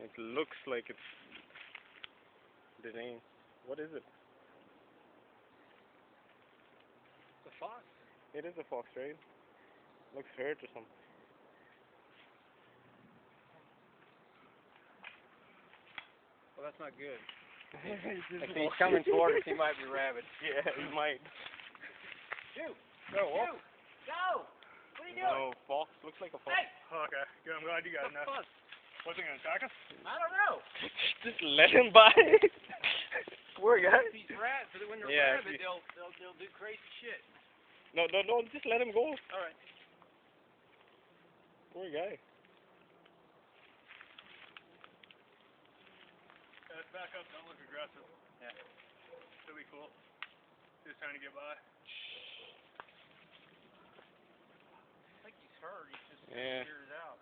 It looks like it's the name. What is it? It's a fox. It is a fox, right? Looks hurt or something. Well, that's not good. If If he's coming toward us, he might be rabid. Yeah, he might. Shoot! Go, Wolf. Go! What are you doing? No, fox. Looks like a fox. Hey! Okay, good. I'm glad you got enough. Fuck. What's it gonna attack us? I don't know. Just let him by. Poor guy. These rats, when they're Yeah, rabid, they'll do crazy shit. No, just let him go. All right. Poor guy. Let's back up. Don't look aggressive. Yeah. It'll be cool. Just trying to get by. I think he's hurt. He's just Yeah. figured it out.